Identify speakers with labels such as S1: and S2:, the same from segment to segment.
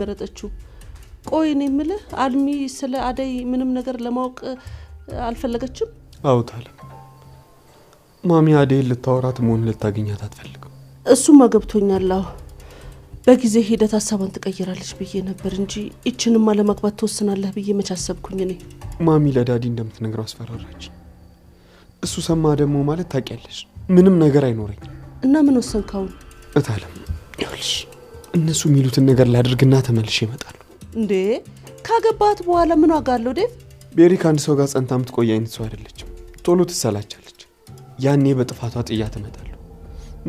S1: በረጠችው ቆይ እኔ የምልህ አልሚ ስለ አደይ ምንም ነገር ለማወቅ አልፈለገችም
S2: አውታለ ማሚ አደይ ልታወራት መሆን ልታገኛት አትፈልግም
S1: እሱማ ገብቶኛል በጊዜ ሂደት ሐሳቧን ትቀይራለች ብዬ ነበር እንጂ እቺንማ ለማግባት ተወስናለህ ብዬ መቻሰብኩኝ እኔ
S2: ማሚ ለዳዲ እንደምትነግረው አስፈራራች እሱ ሰማ ደግሞ ማለት ታውቂያለሽ ምንም ነገር አይኖርኝ
S1: እና ምን ወሰንካው
S2: እታለም ይኸውልሽ እነሱ የሚሉትን ነገር ላድርግና ተመልሼ እመጣለሁ
S1: እንዴ ካገባት በኋላ ምን ዋጋ አለው ዴቭ
S2: ቤሪ ካንድ ሰው ጋር ጸንታ ምትቆይ አይነት ሰው አይደለችም ቶሎ ትሰላቻለች ያኔ በጥፋቷ ጥያት እመጣለሁ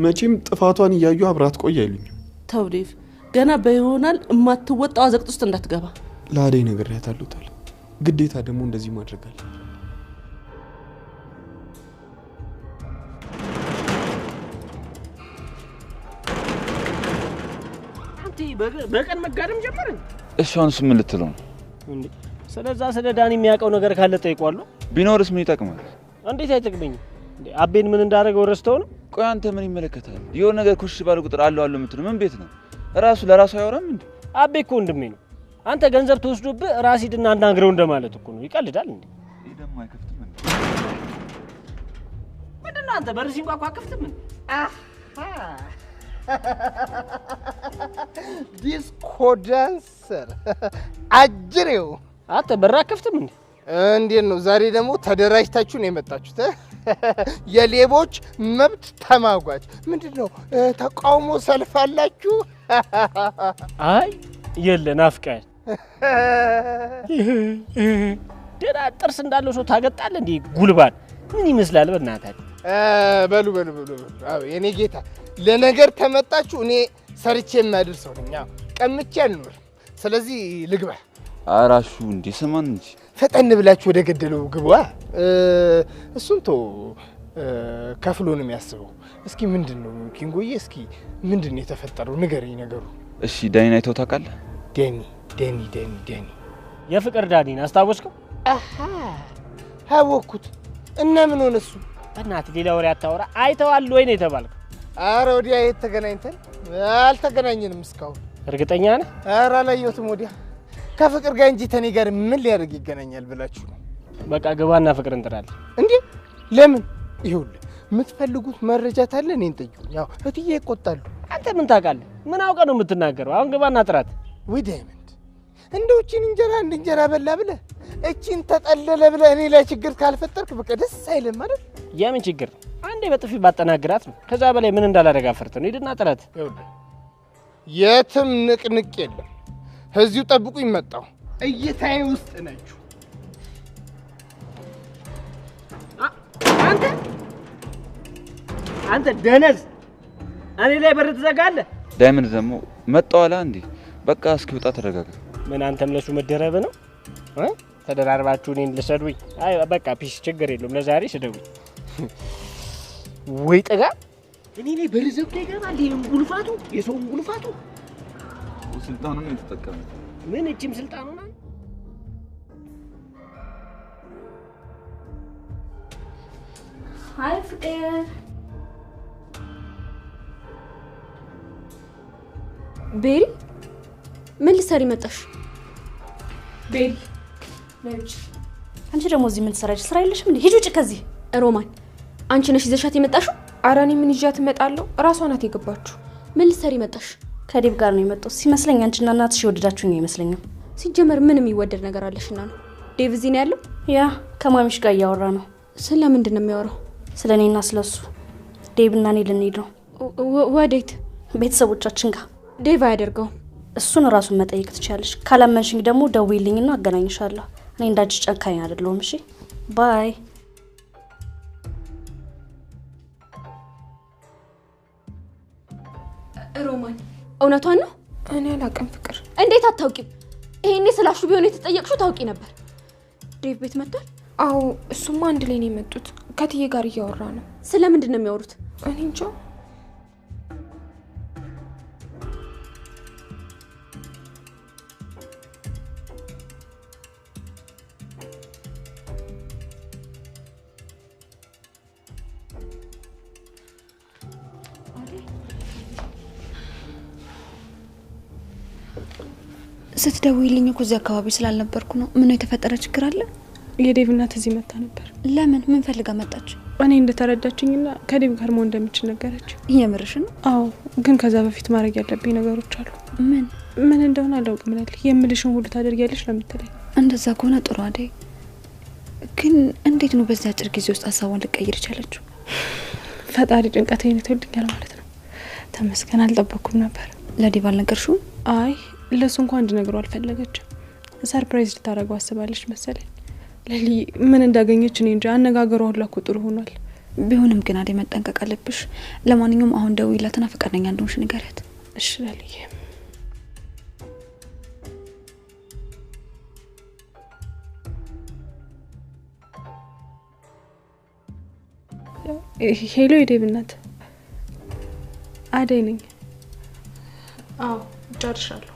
S2: መቼም ጥፋቷን እያዩ አብራት ቆይ አይሉኝም
S1: ተው ዴቭ ገና በይሆናል እማትወጣው አዘቅት ውስጥ እንዳትገባ
S2: ለአደይ ነግሬያታለሁ ታለ ግዴታ ደግሞ እንደዚህ ማድረግ አለ
S3: በቀን መጋደም ጀመርን
S4: እሷንስ ምን ልትለው ነው
S3: እንዴ ስለዛ ስለ ዳኒ የሚያውቀው ነገር ካለ ጠይቋለሁ
S4: ቢኖርስ ምን ይጠቅማል
S3: እንዴት አይጠቅመኝም እንዴ አቤን ምን እንዳደረገው ረስተው ነው
S4: ቆይ አንተ ምን ይመለከታል የሆነ ነገር ኮሽ ባለ ቁጥር አለው የምትለው ምን ቤት ነው ራሱ ለራሱ አይወራም እንዴ
S3: አቤ እኮ ወንድሜ ነው አንተ ገንዘብ ተወስዶብህ ራሲድና አናግረው እንደማለት እኮ ነው ይቀልዳል እንዴ
S4: ይደም አይከፍትም እንዴ
S3: ምንድነው አንተ በርሲ እንኳን አከፍትም እንዴ
S5: ዲስኮዳንሰር አጅሬው
S3: አንተ በራ አከፍትም እንዴ
S5: እንዴት ነው ዛሬ ደግሞ ተደራጅታችሁ ነው የመጣችሁት የሌቦች መብት ተማጓች ምንድነው ተቃውሞ ሰልፍ አላችሁ
S3: አይ የለ ናፍቃል ደራ ጥርስ እንዳለው ሰው ታገጣለ እንዴ ጉልባን ምን ይመስላል በእናታችሁ
S5: በሉ አዎ የኔ ጌታ ለነገር ተመጣችሁ እኔ ሰርቼ ማድርሰው ነኝ ቀምቼ አልኖር ስለዚህ ልግባ
S4: አራሹ እንዴ ሰማን እንጂ
S5: ፈጠን ብላችሁ ወደ ገደለው ግባ እሱን ቶ ከፍሎ ነው የሚያስበው እስኪ ምንድነው ኪንጎዬ እስኪ ምንድነው የተፈጠረው ንገረኝ ነገሩ
S4: እሺ ዳኒን አይተው ታውቃለህ
S5: ዳኒ
S3: የፍቅር ዳኒን አስታወስከው
S5: አወኩት እና ምን ሆነ እሱ
S3: በእናትህ ሌላ ወሬ አታወራ አይተዋል ወይ ነው የተባልከው
S5: ኧረ ወዲያ የተገናኝተን አልተገናኘንም እስካሁን
S3: እርግጠኛ ነህ
S5: ኧረ አላየሁትም ወዲያ ከፍቅር ጋር እንጂ ተኔ ጋር ምን ሊያደርግ ይገናኛል ብላችሁ ነው
S3: በቃ ገባና ፍቅር እንጥራለን
S5: እንዴ ለምን ይሁን የምትፈልጉት መረጃ ታለ እኔን ጠይቁኝ ያው እትዬ ይቆጣሉ
S3: አንተ ምን ታውቃለህ ምን አውቀህ ነው የምትናገረው አሁን ገባና ጥራት
S5: ወይ ዳይመንድ እንደው እቺን እንጀራ በላ ብለህ እቺን ተጠለለ ብለህ እኔ ላይ ችግር ካልፈጠርክ በቃ ደስ አይልም ማለት
S3: የምን ችግር አንዴ በጥፊ ባጠናግራት ነው ከዛ በላይ ምን እንዳላደረጋ ፈርተ ነው ሂድና ጥራት
S5: የትም ንቅንቅ የለም እዚሁ ጠብቁኝ መጣሁ እይታዬ ውስጥ ነችሁ
S3: አንተ ደነዝ እኔ ላይ በር ትዘጋለህ
S4: ዳይመንድ ደግሞ መጣዋላ እንዴ በቃ እስኪወጣ ተረጋጋ
S3: ምን አንተም ለሱ መደረብ ነው ተደራርባችሁ እኔን ልሰዱኝ አይ በቃ ፒስ ችግር የለውም ለዛሬ ስደውኝ ወይ ጠጋ እኔ ላይ በር ዘግቶ ይገባል ጉልፋቱ የሰው ጉልፋቱ
S4: ስልጣኑን እየተጠቀመ
S3: ምን እቺም ስልጣኑ ነው
S6: ሃይ ፍቅር ቤሪ ምን ልትሰሪ መጣሽ ቤሪ ነጭ አንቺ ደግሞ እዚህ ምን ትሰራለሽ ስራ የለሽም እንዴ ሂጂ ውጪ ከዚህ ሮማን አንቺ ነሽ ይዘሻት የመጣሽው
S7: አራኒ ምን ይዣት እመጣለሁ ራሷ ናት የገባችሁ
S6: ምን ልትሰሪ መጣሽ ከዴቭ ጋር ነው የመጣው ሲመስለኝ አንቺና እናትሽ ይወደዳችሁ ነው ይመስለኛል ሲጀመር ምን የሚወደድ ነገር አለሽና ነው ዴቭ እዚህ ነው ያለው ያ ከማሚሽ ጋር ያወራ ነው ስለምንድን ነው የሚያወራው ስለኔና ስለሱ ዴቭና እኔ ልንሄድ ነው ወዴት ቤተሰቦቻችን ጋር ዴቭ አያደርገው እሱን ራሱን መጠየቅ ትችያለሽ ካላመንሽኝ ደግሞ ደውይልኝና አገናኝሻለሁ እኔ እንዳንቺ ጨካኝ አይደለሁም እሺ ባይ ሮማን እውነቷን ነው
S7: እኔ አላውቅም ፍቅር
S6: እንዴት አታውቂም ይሄኔ ስላሹ ቢሆን የተጠየቅሽው ታውቂ ነበር ዴቭ ቤት መጥቷል
S7: አው እሱማ አንድ ላይ ነው የመጡት ከትዬ ጋር እያወራ ነው
S6: ስለምንድን ነው የሚያወሩት
S7: እኔ እንጃ
S8: ስትደውይልኝ እኮ እዚህ አካባቢ ስላልነበርኩ ነው። ምን የተፈጠረ ችግር አለ?
S7: የዴቭ እናት እዚህ መጣ ነበር።
S8: ለምን? ምን ፈልጋ መጣች?
S7: እኔ እንደተረዳችኝና ከዴቭ ጋር መሆን እንደምችል ነገረች።
S8: የምርሽ ነው?
S7: አዎ፣ ግን ከዛ በፊት ማድረግ ያለብኝ ነገሮች አሉ። ምን እንደሆነ አላውቅም። የምልሽን ሁሉ ታደርጊያለሽ ለምትለኝ።
S8: እንደዛ ከሆነ ጥሩ አደይ። ግን እንዴት ነው በዚህ አጭር ጊዜ ውስጥ ሀሳቧን ልቀይር ይቻለችው?
S7: ፈጣሪ ጭንቀቴን ይተውልኛል ማለት ነው። ተመስገን። አልጠበኩም ነበር።
S8: ለዴቭ አልነገርሽውም?
S7: አይ ለሱ እንኳን እንድነግረው አልፈለገችም። ሰርፕራይዝ ልታደርገው አስባለች መሰለኝ። ለሊ ምን እንዳገኘች እኔ እንጂ አነጋገሯ ሁላ እኮ ጥሩ ሆኗል።
S8: ቢሆንም ግን አደይ መጠንቀቅ አለብሽ። ለማንኛውም አሁን ደውይላትና ፈቃደኛ እንደሆንሽ ንገሪያት።
S7: እሺ ለሊ። ሄሎ የዴቭ እናት፣ አደይ ነኝ። አዎ ጨርሻለሁ።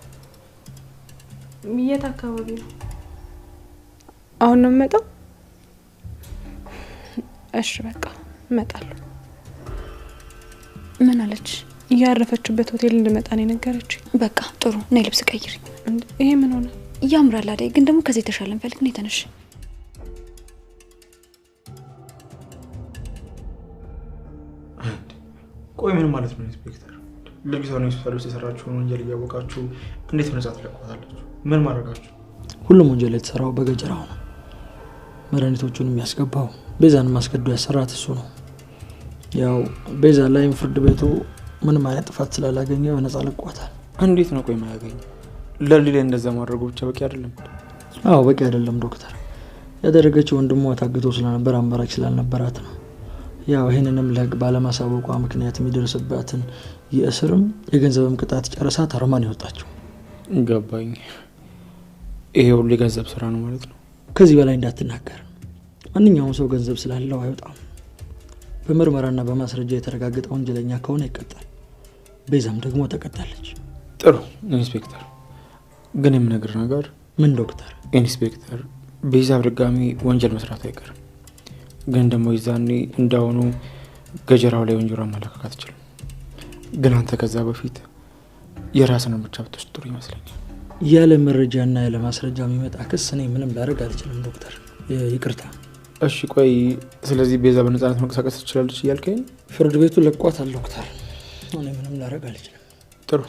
S7: የት አካባቢ ነው? አሁን ነው የምመጣው? እሺ በቃ እመጣለሁ።
S8: ምን አለች?
S7: ያረፈችበት ሆቴል እንድመጣ ነው የነገረችኝ።
S8: በቃ ጥሩ ነይ፣ ልብስ ቀይሪ።
S7: ይሄ ምን ሆነ?
S8: ያምራል አደይ፣ ግን ደግሞ ከዚህ ተሻለ እንፈልግ። ነይ ተነሽ።
S9: ቆይ ምን ማለት ነው ኢንስፔክተር? ልጅቷ ነው ሆስፒታል ውስጥ የሰራችውን ወንጀል እያወቃችሁ እንዴት በነጻ ትለቋታላችሁ? ምን ማድረጋችሁ?
S10: ሁሉም ወንጀል የተሰራው በገጀራው ነው። መድኃኒቶቹን የሚያስገባው ቤዛን ማስገዶ ያሰራት እሱ ነው። ያው ቤዛ ላይም ፍርድ ቤቱ ምንም አይነት ጥፋት ስላላገኘ በነጻ ለቋታል።
S9: እንዴት ነው ቆይ ማያገኝ? ለሊ ላይ እንደዛ ማድረጉ ብቻ በቂ አይደለም?
S10: አዎ በቂ አይደለም ዶክተር። ያደረገችው ወንድሟ ታግቶ ስለነበር አማራጭ ስላልነበራት ነው። ያው ይሄንንም ለህግ ባለማሳወቋ ምክንያት የሚደርስባትን የእስርም የገንዘብም ቅጣት ጨርሳ ታርማን ይወጣችው።
S9: ገባኝ። ይሄ ሁሉ የገንዘብ ስራ ነው ማለት ነው?
S10: ከዚህ በላይ እንዳትናገር። ማንኛውም ሰው ገንዘብ ስላለው አይወጣም። በምርመራና በማስረጃ የተረጋገጠ ወንጀለኛ ከሆነ ይቀጣል። ቤዛም ደግሞ ተቀጣለች።
S9: ጥሩ ኢንስፔክተር፣ ግን የምነግር ነገር።
S10: ምን ዶክተር?
S9: ኢንስፔክተር፣ ቤዛ በድጋሚ ወንጀል መስራት አይቀርም። ግን ደግሞ ይዛኔ እንዳሁኑ ገጀራው ላይ ወንጀሏን ማለካካት ይችላል። ግን አንተ ከዛ በፊት የራስን እርምጃ ብትወስድ ጥሩ ይመስለኛል።
S10: ያለ መረጃና ያለ ማስረጃ የሚመጣ ክስ እኔ ምንም ላደርግ አልችልም ዶክተር። ይቅርታ።
S9: እሺ ቆይ፣ ስለዚህ ቤዛ በነጻነት መንቀሳቀስ ትችላለች እያልከኝ?
S10: ፍርድ ቤቱ ለቋታል ዶክተር። እኔ ምንም ላደርግ አልችልም።
S9: ጥሩ፣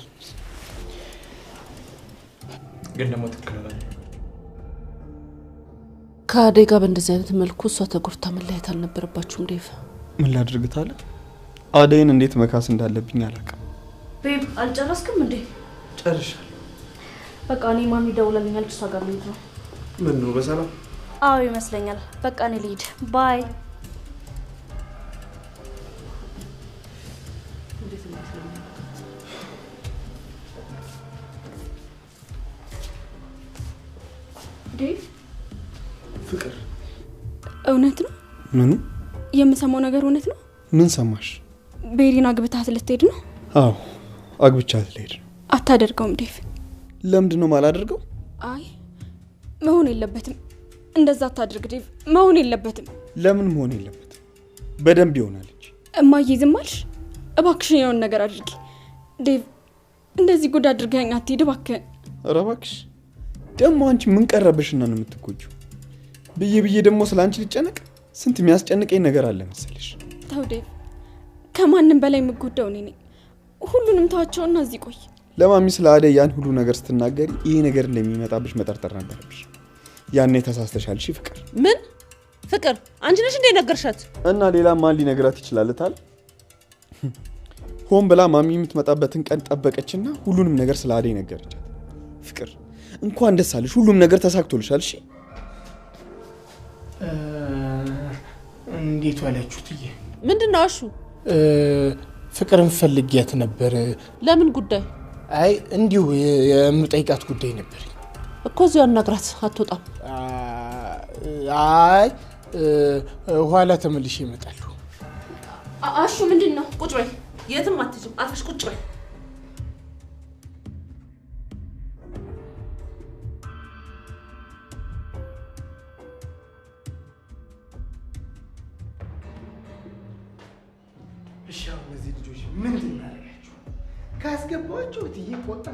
S9: ግን ደግሞ ትክክል አይደለም።
S1: ከአደይ ጋር በእንደዚህ አይነት መልኩ እሷ ተጎድታ መለያየት አልነበረባችሁም ዴቭ።
S2: ምን ላድርግ ታለ? አደይን እንዴት መካስ እንዳለብኝ አላውቅም።
S6: ቤብ አልጨረስክም እንዴ?
S2: ጨርሻለሁ።
S6: በቃ እኔ ማሚ ደውላልኛለች፣ እሷ ጋር ልሂድ ነው።
S2: ምን ነው በሰላም?
S6: አዎ ይመስለኛል። በቃ እኔ ልሂድ። ባይ። ዴቭ
S2: ፍቅር፣
S7: እውነት ነው?
S2: ምኑ?
S7: የምሰማው ነገር እውነት ነው?
S2: ምን ሰማሽ?
S7: ቤሪን አግብታት ልትሄድ ነው?
S2: አዎ አግብቻት ልሄድ ነው።
S7: አታደርገውም ዴቭ።
S2: ለምንድን ነው ማላደርገው?
S7: አይ መሆን የለበትም። እንደዛ አታድርግ ዴቭ፣ መሆን የለበትም።
S2: ለምን መሆን የለበትም? በደንብ ይሆናለች።
S7: እማዬ ዝም አልሽ? እባክሽን የሆነ ነገር አድርጊ ዴቭ። እንደዚህ ጉድ አድርገኸኝ አትሄድ እባክህን።
S2: ኧረ እባክሽ፣ ደግሞ አንቺ ምን ቀረበሽና ነው የምትጎጂው? ብዬ ደግሞ ስለ አንቺ ልጨነቅ? ስንት የሚያስጨንቀኝ ነገር አለ መሰለሽ።
S7: ተው ዴቭ፣ ከማንም በላይ የምጎዳው እኔ ነኝ። ሁሉንም ተዋቸውና እዚህ ቆይ።
S2: ለማሚ ስለ አደይ ያን ሁሉ ነገር ስትናገሪ ይሄ ነገር እንደሚመጣብሽ መጠርጠር ነበረብሽ። ያኔ ተሳስተሻል። እሺ ፍቅር።
S1: ምን ፍቅር? አንቺ ነሽ እንደ ነገርሻት?
S2: እና ሌላ ማን ሊነግራት ይችላል ታል? ሆን ብላ ማሚ የምትመጣበትን ቀን ጠበቀችና ሁሉንም ነገር ስለ አደይ ነገረቻት። ፍቅር እንኳን ደስ አለሽ፣ ሁሉም ነገር ተሳክቶልሻል። እሺ
S5: እንዴት ዋላችሁ ትዬ?
S1: ምንድነው አሹ?
S5: ፍቅርን ፈልጊያት ነበር።
S1: ለምን ጉዳይ?
S5: አይ እንዲሁ የምጠይቃት ጉዳይ ነበር
S1: እኮ። እዚሁ አናግራት፣ አትወጣም።
S5: አይ ኋላ ተመልሼ እመጣለሁ።
S6: አሹ ምንድነው?
S1: ቁጭ በይ፣ የትም አትሄጂም። አርፈሽ ቁጭ በይ።
S5: እሺ እነዚህ ልጆች ምንድን ናቸው? ካስገባቸው ትዬ ቆጣ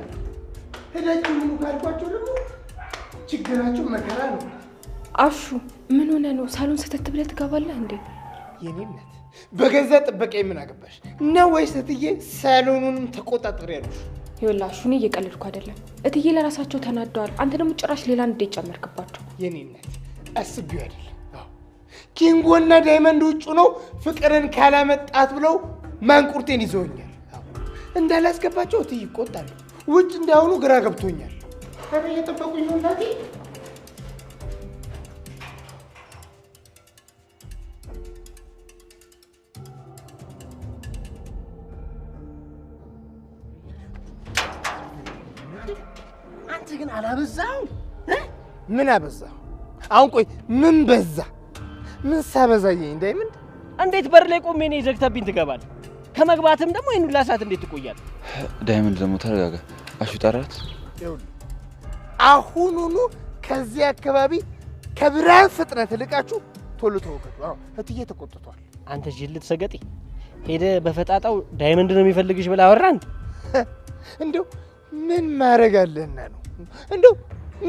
S5: ሄዳችሁ ምኑ ካልኳቸው ደግሞ ችግራችሁ መከራ ነው።
S7: አሹ ምን ሆነ ነው ሳሎን ሰተት ብለህ ትገባለህ እንዴ?
S5: የኔነት በገዛ ጥበቃ ምን አገባሽ ነው ወይስ እትዬ ሳሎኑንም ተቆጣጣሪ ያሉሽ?
S7: ይኸውልህ አሹ እኔ እየቀለድኩ አይደለም። እትዬ ለራሳቸው ተናደዋል። አንተ ደግሞ ጭራሽ ሌላ እንዴት ጨመርክባቸው?
S5: የኔነት አስቢው አይደለም። ኪንጎና ዳይመንድ ውጭ ነው ፍቅርን ካላመጣት ብለው ማንቁርቴን ይዘውኛል። እንዳላስገባቸው እትዬ ይቆጣሉ። ውጭ እንዳሁኑ ግራ ገብቶኛል። ታዲያ እየጠበቁኝ ነው እናቴ። አንተ ግን አላበዛኸው? ምን አበዛኸው? አሁን ቆይ ምን በዛ? ምን ሳበዛየኝ ዳይመንድ?
S3: እንዴት በር ላይ ቆሜ እኔ ዘግተብኝ ትገባለህ? ከመግባትም ደግሞ ይሄን ሁላ ሰዓት እንዴት ትቆያለህ?
S4: ዳይመንድ ደግሞ ተረጋጋ። አሹ ጠራት።
S5: ይኸውልህ አሁኑኑ ከዚህ አካባቢ ከብርሃን ፍጥነት ልቃችሁ ቶሎ ተወገዱ። አዎ እትዬ ተቆጥቷል።
S3: አንተ ጅልት ሰገጤ ሄደ በፈጣጣው ዳይመንድ ነው የሚፈልግሽ ብላ አወራን።
S5: እንደው ምን ማድረግ አለና ነው? እንደው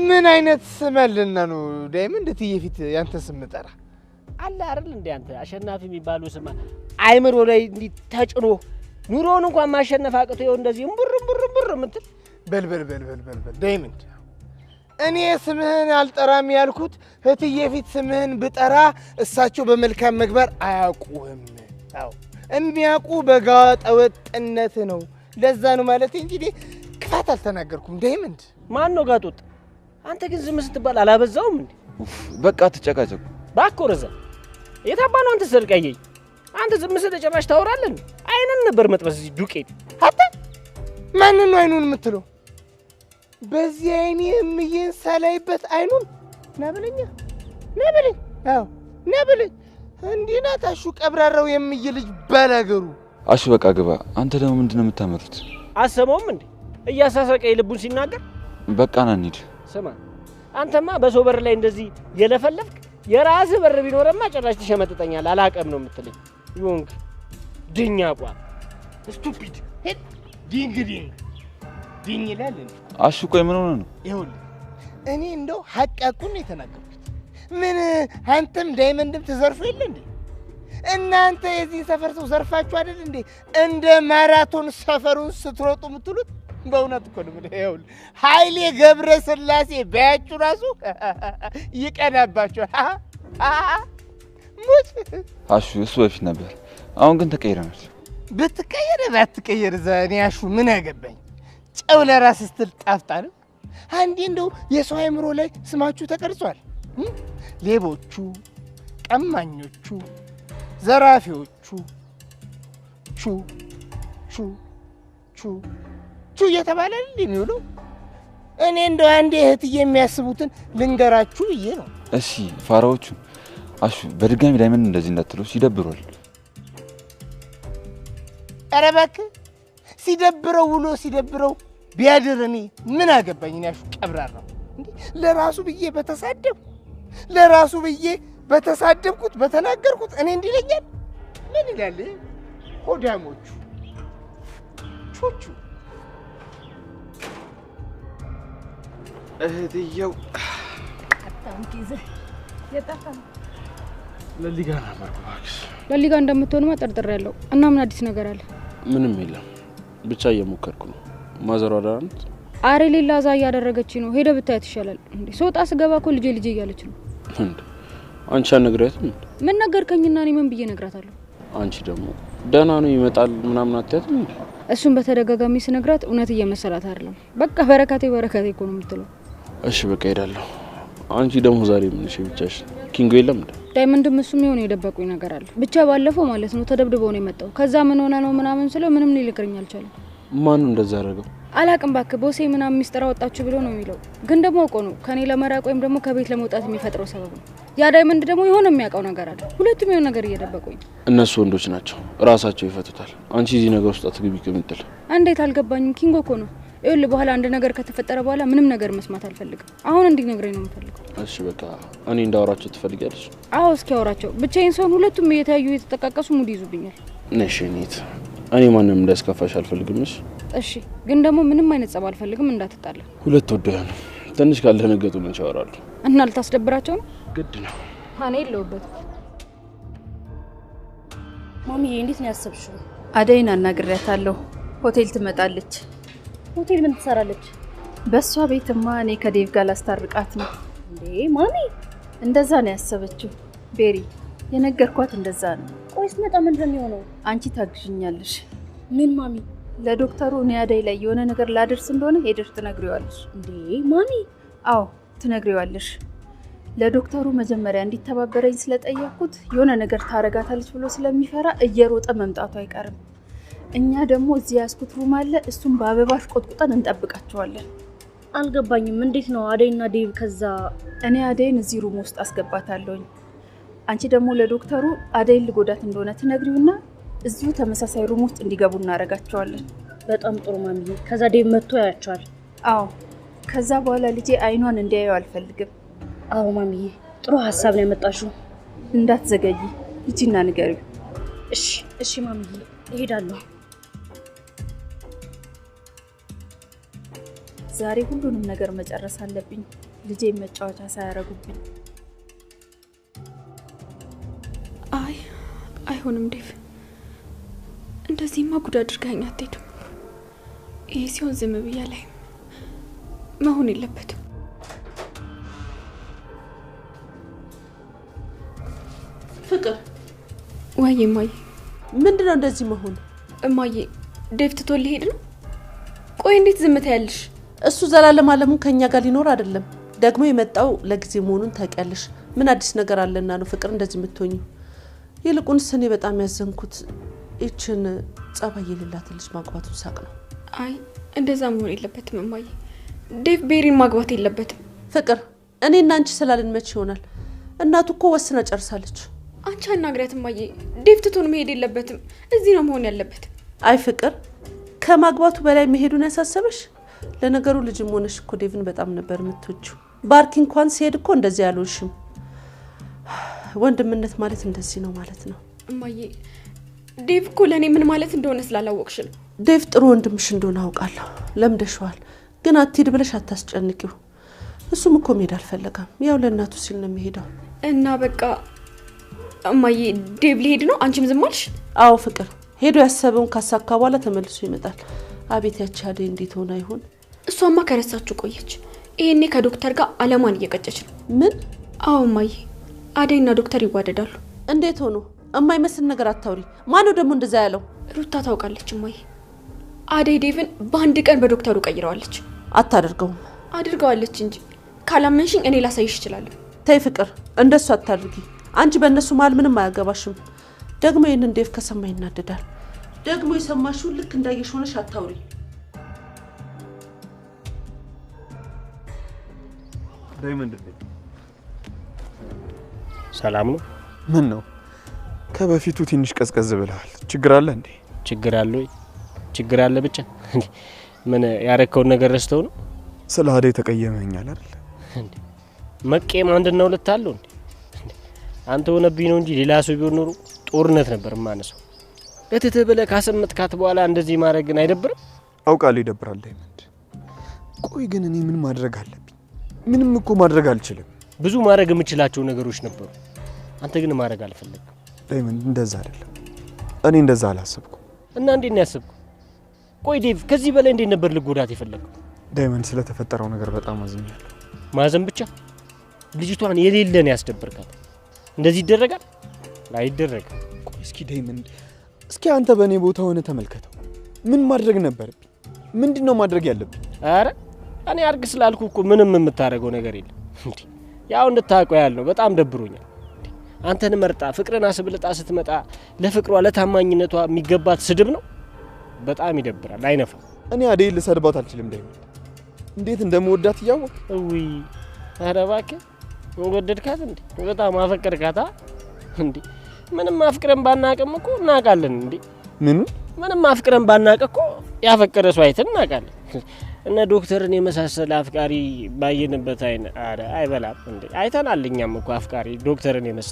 S5: ምን አይነት ስም አለና ነው ዳይመንድ እትዬ ፊት ያንተ ስም ጠራ?
S3: አለ አይደል እንዴ አንተ አሸናፊ የሚባለው ስም አይምሮ ላይ እንዲህ ተጭኖ ኑሮውን እንኳን ማሸነፍ አቅቶ ይኸው እንደዚህ እምቡር የምትል
S5: በል ዳይመንድ፣ እኔ ስምህን አልጠራም ያልኩት እትዬ ፊት ስምህን ብጠራ እሳቸው በመልካም ምግባር አያውቁህም። አዎ የሚያውቁ በጋጠ ወጥነት ነው። ለዛ ነው ማለት እንጂ ክፋት አልተናገርኩም ዳይመንድ።
S3: ማን ነው ጋጦጥ? አንተ ግን ዝም ስትባል አላበዛውም እንዴ?
S4: በቃ አትጨቃጨቁ።
S3: ባኮረዘ የታባ ነው አንተ ሰርቀየኝ። አንተ ዝም ስትል ጨራሽ ታወራለህ። አይኑን ነበር መጥበስ ዱቄት።
S5: አታ ማን ነው አይኑን የምትለው? በዚህ አይኔ እምዬን ሳላይበት አይኑን ናበለኛ ናበለኝ። አዎ ናበለኝ። እንዲህ ናት አሹ ቀብራራው የምዬ ልጅ ባላገሩ።
S4: አሹ በቃ ግባ። አንተ ደግሞ ምንድነው የምታመሩት?
S3: አሰማውም እንዴ እያሳሰቀ ልቡን ሲናገር።
S4: በቃ ና እንሂድ።
S3: ስማ አንተማ በሰው በር ላይ እንደዚህ የለፈለፍክ የራስህ በር ቢኖርማ ጭራሽ ትሸመጥጠኛለህ። አላቀም ነው የምትለኝ ዮንግ ድኛቋ ስቱፒድ ሄድ ዲኝ ይላል።
S4: አሹ ቆይ ምን ሆነ ነው?
S5: ይኸውልህ እኔ እንደው ሐቃቁን የተናገርኩት ምን አንተም ዳይመንድም ተዘርፎ የለ እንዴ? እናንተ የዚህ ሰፈር ሰው ዘርፋችሁ አይደል እንዴ እንደ ማራቶን ሰፈሩን ስትሮጡ የምትሉት? በእውነት እኮ ነው። ይኸውልህ ኃይሌ ገብረ ስላሴ ባያችሁ ራሱ ይቀናባችኋል። ሙት
S4: አሹ እሱ በፊት ነበር፣ አሁን ግን ተቀይረናል።
S5: ብትቀየር ባትቀየር እኔ አሹ ምን ያገባኝ? ጨው ለራስ ስትል ጣፍጣል። አንዴ እንደው የሰው አይምሮ ላይ ስማችሁ ተቀርጿል። ሌቦቹ፣ ቀማኞቹ፣ ዘራፊዎቹ ቹ ቹ ቹ ቹ እየተባለ የሚውለው እኔ እንደው አንዴ እህትዬ የሚያስቡትን ልንገራችሁ ብዬ ነው።
S4: እሺ ፋራዎቹ አሹ በድጋሚ ዳይመንድ እንደዚህ እንዳትለው ይደብሯል።
S5: ኧረ እባክህ ሲደብረው ውሎ ሲደብረው ቢያድር እኔ ምን አገባኝ? እኔ አሹ ቀብራራው እንዴ ለራሱ ብዬ በተሳደብኩት በተናገርኩት እኔ እንዲለኛል ምን ይላል? ሆዳሞቹ ቾቹ
S2: እህትየው
S6: አታንኪዘ የጠፋ
S11: ለሊጋ ነበርኩ እባክሽ።
S7: ለሊጋ እንደምትሆንማ ጠርጥሬያለሁ። እና ምን አዲስ ነገር አለ?
S11: ምንም የለም፣ ብቻ እየሞከርኩ ነው። ማዘሯ ደህና ናት?
S7: አሬ ሌላ ዛ እያደረገች ነው። ሄደ ብታያት ይሻላል። እንዴ ሶጣ ስገባ እኮ ልጄ እያለች ነው።
S11: እንዴ አንቺ አትነግሪያትም?
S7: ምን ነገርከኝና እኔ ምን ብዬ እነግራታለሁ?
S11: አንቺ ደግሞ ደህና ነው ይመጣል ምናምን አትያትም?
S7: እሱን በተደጋጋሚ ስነግራት እውነት እየመሰላት አይደለም። በቃ በረከቴ እኮ ነው የምትለው።
S11: እሺ በቃ ሄዳለሁ። አንቺ ደግሞ ዛሬ ምን እሺ ብቻሽ? ኪንጎ የለም እንዴ?
S7: ዳይመንድም እሱም የሆነ የደበቁኝ ነገር አለ። ብቻ ባለፈው ማለት ነው ተደብድበው ነው የመጣው። ከዛ ምን ሆነ ነው ምናምን ስለው ምንም ሊልክርኝ አልቻለም።
S11: ማን ነው እንደዛ ያደረገው?
S7: አላቅም ባክ። ቦሴ ምናምን ሚስጥር አወጣችሁ ብሎ ነው የሚለው። ግን ደግሞ እኮ ነው ከኔ ለመራቅ ወይም ደግሞ ከቤት ለመውጣት የሚፈጥረው ሰበብ ነው። ያ ዳይመንድ ደግሞ የሆነ የሚያውቀው ነገር አለ። ሁለቱም የሆነ ነገር እየደበቁኝ።
S11: እነሱ ወንዶች ናቸው፣ ራሳቸው ይፈቱታል። አንቺ እዚህ ነገር ውስጥ አትግቢ ከምትል
S7: እንዴት አልገባኝም። ኪንጎ እኮ ነው። ይኸውልህ በኋላ አንድ ነገር ከተፈጠረ በኋላ ምንም ነገር መስማት አልፈልግም። አሁን እንዲነግረኝ ነው የምፈልገው።
S11: እሺ በቃ እኔ እንዳወራቸው ትፈልጊያለሽ?
S7: አዎ እስኪ አወራቸው። ብቻዬን ሰውን ሁለቱም እየተያዩ እየተጠቃቀሱ ሙድ ይዙብኛል።
S11: ነሽ ኔት እኔ ማንንም እንዳያስከፋሽ አልፈልግም። እሺ
S7: እሺ ግን ደግሞ ምንም አይነት ጸብ አልፈልግም እንዳትጣላ።
S11: ሁለት ወደያ ነው ትንሽ ካልደነገጡ ምን ቻወራሉ
S7: እና ልታስደብራቸው ነው?
S11: ግድ ነው።
S7: እኔ የለሁበትም።
S6: ማሚዬ እንዴት ነው ያሰብሽው?
S12: አደይን አናግሬያታለሁ። ሆቴል ትመጣለች።
S6: ሆቴል ምን ትሰራለች?
S12: በሷ ቤትማ እኔ ከዴቭ ጋር ላስታርቃት ነው።
S6: እንዴ ማሚ
S12: እንደዛ ነው ያሰበችው። ቤሪ የነገርኳት እንደዛ ነው።
S6: ቆይ ስትመጣ ምን እንደሚሆነው
S12: አንቺ ታግዥኛለሽ።
S6: ምን ማሚ?
S12: ለዶክተሩ እኔ አደይ ላይ የሆነ ነገር ላደርስ እንደሆነ ሄደሽ ትነግሪዋለሽ።
S6: እንዴ ማሚ?
S12: አዎ ትነግሪዋለሽ። ለዶክተሩ መጀመሪያ እንዲተባበረኝ ስለጠየቅኩት የሆነ ነገር ታረጋታለች ብሎ ስለሚፈራ እየሮጠ መምጣቱ አይቀርም። እኛ ደግሞ እዚህ ያስኩት ሩም አለ፣ እሱም በአበባሽ ቆጥቁጠን እንጠብቃቸዋለን።
S6: አልገባኝም። እንዴት ነው አደይና ዴቭ? ከዛ
S12: እኔ አደይን እዚህ ሩም ውስጥ አስገባታለሁኝ። አንቺ ደግሞ ለዶክተሩ አደይን ልጎዳት እንደሆነ ትነግሪውና እዚሁ ተመሳሳይ ሩም ውስጥ እንዲገቡ እናረጋቸዋለን።
S6: በጣም ጥሩ ማሚዬ። ከዛ ዴቭ መጥቶ ያያቸዋል።
S12: አዎ ከዛ በኋላ ልጄ አይኗን እንዲያየው አልፈልግም።
S6: አዎ ማሚዬ ጥሩ ሀሳብ ነው ያመጣሽው።
S12: እንዳትዘገይ ሂጂና ንገሪው።
S6: እሺ እሺ ማሚዬ እሄዳለሁ።
S12: ዛሬ ሁሉንም ነገር መጨረስ አለብኝ። ልጄ መጫወቻ ሳያረጉብኝ።
S8: አይሆንም ዴቭ፣ እንደዚህማ ጉድ አድርገኸኝ አትሄድም። ይሄ ሲሆን ዝም ብያ ላይ መሆን የለበትም።
S1: ፍቅር
S8: ወይ እማዬ፣
S1: ምንድነው እንደዚህ መሆን?
S8: እማዬ ዴቭ ትቶ ሊሄድ ነው። ቆይ እንዴት ዝም ትያለሽ?
S1: እሱ ዘላለም አለሙን ከኛ ጋር ሊኖር አይደለም። ደግሞ የመጣው ለጊዜ መሆኑን ታውቂያለሽ። ምን አዲስ ነገር አለና ነው ፍቅር እንደዚህ የምትሆኚው? ይልቁንስ እኔ በጣም ያዘንኩት ይችን ጸባይ የሌላት ልጅ ማግባቱን ሳቅ ነው።
S8: አይ እንደዛ መሆን የለበትም እማዬ። ዴቭ ቤሪን ማግባት የለበትም።
S1: ፍቅር እኔና አንቺ ስላልን መች ይሆናል? እናቱ እኮ ወስና ጨርሳለች።
S8: አንቺ አናግሪያት እማዬ። ዴቭ ትቶን መሄድ የለበትም። እዚህ ነው መሆን ያለበት።
S1: አይ ፍቅር ከማግባቱ በላይ መሄዱን ያሳሰበሽ? ለነገሩ ልጅም ሆነሽ እኮ ዴቭን በጣም ነበር የምትወጂው። ባርኪ እንኳን ሲሄድ እኮ እንደዚህ ያልሆንሽም። ወንድምነት ማለት እንደዚህ ነው ማለት ነው።
S8: እማዬ ዴቭ እኮ ለኔ ምን ማለት እንደሆነ ስላላወቅሽ ነው።
S1: ዴቭ ጥሩ ወንድምሽ እንደሆነ አውቃለሁ። ለምደሽዋል። ግን አትሄድ ብለሽ አታስጨንቂው። እሱም እኮ መሄድ አልፈለገም። ያው ለእናቱ ሲል ነው የሚሄደው።
S8: እና በቃ እማዬ ዴቭ ሊሄድ ነው፣ አንቺም ዝም አልሽ?
S1: አዎ ፍቅር ሄዶ ያሰበውን ካሳካ በኋላ ተመልሶ ይመጣል። አቤት ያቺ አደይ እንዴት ሆና ይሆን?
S8: እሷማ ከረሳችሁ ቆየች። ይሄኔ ከዶክተር ጋር አለማን እየቀጨች ነው።
S1: ምን?
S8: አዎ እማዬ አደይና ዶክተር ይዋደዳሉ።
S1: እንዴት ሆኖ? የማይመስል ነገር አታውሪ። ማነው ደግሞ እንደዛ ያለው?
S8: ሩታ ታውቃለች እማዬ። አደይ ዴቭን በአንድ ቀን በዶክተሩ ቀይረዋለች።
S1: አታደርገውም።
S8: አድርገዋለች እንጂ ካላመንሽኝ እኔ ላሳይሽ እችላለሁ።
S1: ተይ ፍቅር እንደሱ አታድርጊ። አንቺ በእነሱ መሀል ምንም አያገባሽም። ደግሞ ይህንን ዴቭ ከሰማ ይናደዳል። ደግሞ የሰማሽውን ልክ እንዳየሽ ሆነሽ አታውሪ።
S2: ዳይመንድ
S3: ሰላም ነው?
S2: ምን ነው ከበፊቱ ትንሽ ቀዝቀዝ ብለሃል። ችግር አለ እንዴ?
S3: ችግር አለ ወይ? ችግር አለ ብቻ። ምን ያረከውን ነገር ረስተው ነው?
S2: ስለ አደይ ተቀየመኛል አይደል
S3: እንዴ? መቀየም አንድና ሁለት አለው እንዴ? አንተ ሆነብኝ ነው እንጂ ሌላ ሰው ቢሆን ኖሮ ጦርነት ነበር ማነሰው። ለተተ ብለህ ካሰመጥካት በኋላ እንደዚህ ማድረግ ግን አይደብርም?
S2: አውቃለሁ ይደብራል ዳይመንድ። ቆይ ግን እኔ ምን ማድረግ አለብኝ? ምንም እኮ ማድረግ አልችልም።
S3: ብዙ ማድረግ የምችላቸው ነገሮች ነበሩ። አንተ ግን ማድረግ አልፈለግም።
S2: ዳይመንድ እንደዛ አይደለም። እኔ እንደዛ አላሰብኩም።
S3: እና እንዴት ነው ያሰብከው? ቆይ ዴቭ ከዚህ በላይ እንዴት ነበር ልጎዳት የፈለገው?
S2: ዳይመንድ ስለተፈጠረው ነገር በጣም አዝኛለሁ።
S3: ማዘን ብቻ? ልጅቷን የሌለን ያስደብርካት። እንደዚህ ይደረጋል? አይደረግም።
S2: ቆይ እስኪ ዳይመንድ፣ እስኪ አንተ በእኔ ቦታ ሆነ ተመልከተው። ምን ማድረግ ነበርብኝ? ምንድነው ማድረግ ያለብኝ?
S3: አረ እኔ አርግ ስላልኩ እኮ ምንም የምታረገው ነገር የለም። እንዴ ያው እንድታውቀው ያለው በጣም ደብሮኛል። አንተን መርጣ ፍቅርን አስብልጣ ስትመጣ ለፍቅሯ ለታማኝነቷ የሚገባት ስድብ ነው። በጣም ይደብራል። አይነፋ።
S2: እኔ አደይ ልሰድባት አልችልም ዳይመንድ። እንዴት እንደምወዳት እያወቅ
S3: እውይ አረ እባክህ ወደድካት እንዴ? በጣም አፈቀርካታ እንዴ? ምንም አፍቅረን ባናቀም እኮ እናቃለን እንዴ? ምንም አፍቅረን ባናቀ እኮ ያፈቀረ ሰው አይተን እናቃለን። እነ ዶክተርን የመሳሰለ አፍቃሪ ባየንበት አይን አረ አይበላም እንዴ? አይተናል እኛም እኮ አፍቃሪ ዶክተርን የመሰለ